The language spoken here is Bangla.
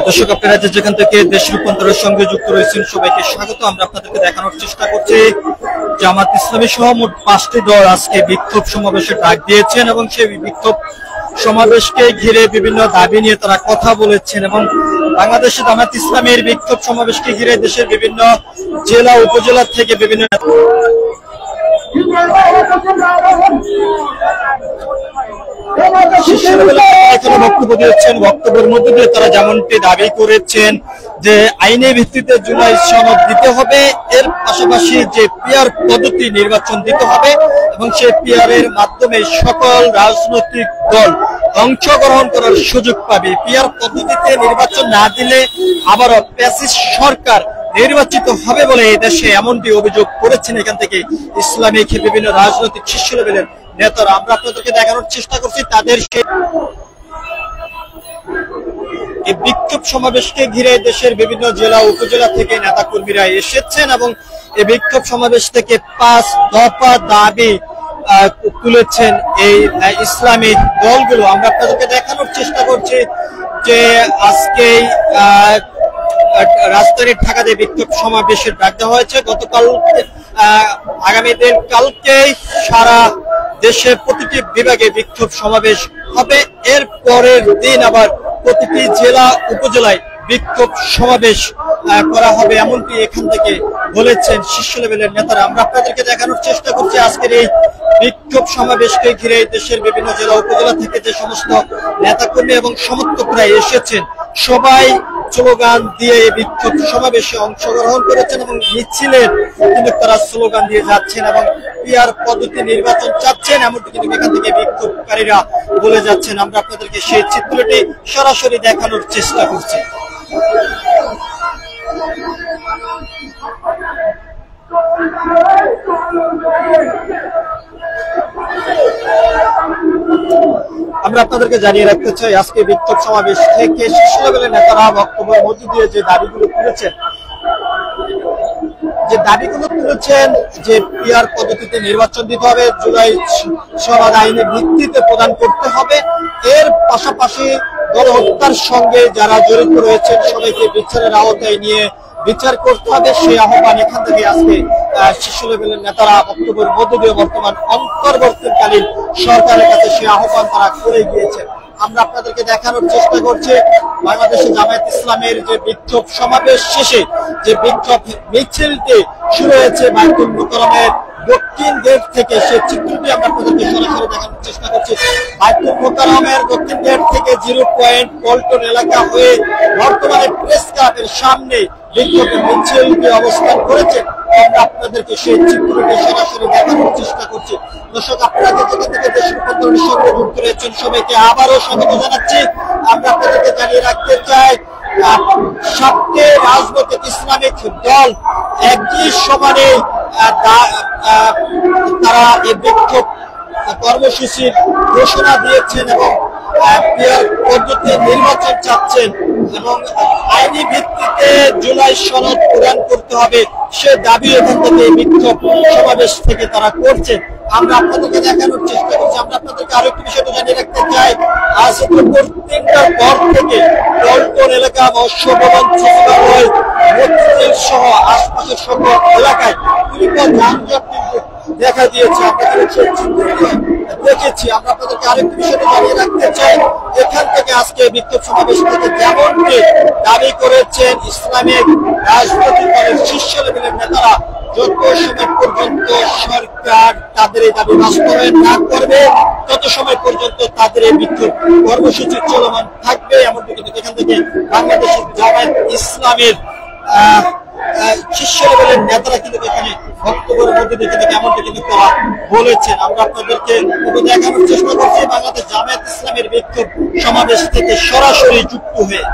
দর্শক, আপনারা যেখান থেকে দেশ রূপান্তরের সঙ্গে যুক্ত রয়েছেন সবাইকে স্বাগত। আমরা আপনাদেরকে দেখানোর চেষ্টা করছি জামাত ইসলামী সহ মোট 5টি দল আজকে বিক্ষোভ সমাবেশে ডাক দিয়েছেন এবং সেই বিক্ষোভ সমাবেশকে ঘিরে বিভিন্ন দাবি নিয়ে তারা কথা বলেছেন এবং বাংলাদেশে জামাত ইসলামের বিক্ষোভ সমাবেশকে ঘিরে দেশের বিভিন্ন জেলা উপজেলা থেকে বিভিন্ন বক্তব্য দিয়েছেন। বক্তব্যের মধ্যে দিয়ে তারা যেমনটি দাবি করেছেন যে আইনি ভিত্তিতে জুলাই সনদ দিতে হবে, এর পাশাপাশি যে পিআর পদ্ধতি নির্বাচন দিতে হবে এবং সেই পিআরের মাধ্যমে সকল রাজনৈতিক দল অংশগ্রহণ করার সুযোগ পাবে। পিআর পদ্ধতিতে নির্বাচন না দিলে আবারও ফ্যাসিস্ট সরকার নির্বাচিত হবে বলে এই দেশে এমনটি অভিযোগ করেছেন এখান থেকে ইসলামিক বিভিন্ন রাজনৈতিক শীর্ষ লেভেলের নেতারা। আমরা আপনাদেরকে দেখানোর চেষ্টা করছি তাদের সেই বিক্ষোভ সমাবেশকে ঘিরে দেশের বিভিন্ন জেলা উপজেলা থেকে নেতা কর্মীরা এসেছেন এবং এই বিক্ষোভ সমাবেশ থেকে 5 দফা দাবি তুলেছেন এই ইসলামিক দলগুলো। আমরা আপনাদেরকে দেখানোর চেষ্টা করছি যে আজকে রাজধানীর ঢাকাতে বিক্ষোভ সমাবেশের ডাক দেওয়া হয়েছে। গতকাল আগামী দিন কালকেই সারা দেশের প্রতিটি বিভাগে বিক্ষোভ সমাবেশ হবে, এর পরের দিন আবার প্রতিটি জেলা উপজেলায় বিক্ষোভ সমাবেশ করা হবে এমনটি এখান থেকে বলেছেন শীর্ষ লেভেলের নেতারা। আমরা আপনাদেরকে দেখানোর চেষ্টা করছি আজকের এই বিক্ষোভ সমাবেশকে ঘিরে দেশের বিভিন্ন জেলা উপজেলা থেকে যে সমস্ত নেতাকর্মী এবং সমর্থকরা এসেছেন সবাই স্লোগান দিয়ে এই বিক্ষোভ সমাবেশে অংশগ্রহণ করেছেন এবং মিছিলের কিন্তু তারা স্লোগান দিয়ে যাচ্ছেন এবং পিআর পদ্ধতি নির্বাচন চাচ্ছেন এমনটি কিন্তু এখান থেকে বিক্ষোভকারীরা বলে যাচ্ছেন। আমরা আপনাদেরকে সেই চিত্রটি সরাসরি দেখানোর চেষ্টা করছি। আমরা আপনাদেরকে জানিয়ে রাখতে চাই আজকে বিক্ষোভ সমাবেশ থেকে শীর্ষ লেভেলের নেতারা বক্তব্যের মধ্যে দিয়ে যে দাবিগুলো তুলেছেন যে পিআর পদ্ধতিতে নির্বাচন দিতে হবে, জুলাই সনদ আইনের ভিত্তিতে প্রদান করতে হবে, এর পাশাপাশি গণহত্যার সঙ্গে যারা জড়িত রয়েছেন সবাইকে বিচারের আওতায় নিয়ে বিচার করতে হবে, সেই আহ্বান এখান থেকে আজকে শীর্ষ লেভেলের নেতারা বক্তব্যের মধ্য দিয়ে বর্তমান অন্তর্বর্তীকালীন সরকারের কাছে সেই আহ্বান তারা করে গিয়েছেন। আমরা আপনাদেরকে দেখানোর চেষ্টা করছি বাংলাদেশে জামায়াত ইসলামের যে বিক্ষোভ সমাবেশ শেষে যে বিক্ষোভ মিছিলটি শুরু হয়েছে বাইতুল মোকাররমের দক্ষিণ গেট থেকে, সেই চিত্রটি আমরা আপনাদেরকে সরাসরি দেখানোর চেষ্টা করছি। বাইতুল মোকাররমের দক্ষিণ গেট থেকে 0 পয়েন্ট পল্টন এলাকা হয়ে বর্তমানে প্রেস ক্লাবের সামনে বিক্ষোভ মিছিলটি অবস্থান করেছে। আমরা আপনাদেরকে সেই চিত্রটি সরাসরি দেখানোর চেষ্টা করছি। দর্শক, আপনারা যেখান থেকে দেশ রূপান্তরের সঙ্গে যুক্ত রয়েছেন সবাইকে আবারও স্বাগত জানাচ্ছি। আমরা আপনাদেরকে জানিয়ে রাখতে চাই 7টি রাজনৈতিক ইসলামিক দল একই সমানে তারা এই বিক্ষোভ কর্মসূচির ঘোষণা দিয়েছেন এবং পিআর পদ্ধতি নির্বাচন চাচ্ছেন এবং আইনি ভিত্তিতে জুলাই সনদ প্রদান করতে হবে সে দাবি এখান থেকে বিক্ষোভ সমাবেশ থেকে তারা করছেন। আমরা আপনাদেরকে দেখানোর চেষ্টা করছি। আমরা আপনাদেরকে আরো একটি বিষয়টা জানিয়ে রাখতে চাই, আজ দুপুর 3টার পর থেকে পল্টন এলাকা, মৎস্য ভবন, সচিবালয়, মতিঝিল সহ আশপাশের সকল এলাকায় যানজট দেখা দিয়েছে। আপনাদের দেখেছি। আমরা আপনাদেরকে আরেকটি বিষয়টা জানিয়ে রাখতে চাই, এখান থেকে আজকে বিক্ষোভ সমাবেশ থেকে যেমনটি দাবি করেছেন ইসলামিক রাজনৈতিক দলের শীর্ষ লেভেলের নেতারা, যত সময় পর্যন্ত সরকার তাদের এই দাবি বাস্তবায়ন না করবে তত সময় পর্যন্ত তাদের এই বিক্ষোভ কর্মসূচি চলমান থাকবে এমনটি কিন্তু এখান থেকে বাংলাদেশের জামায়াত ইসলামের শীর্ষ লেভেলের নেতারা কিন্তু এখানে বক্তব্যের মধ্যে দেখে এমনটি কিন্তু তারা বলেছেন। আমরা আপনাদেরকে দেখানোর চেষ্টা করছি বাংলাদেশ জামায়াত ইসলামের বিক্ষোভ সমাবেশ থেকে সরাসরি যুক্ত হয়ে।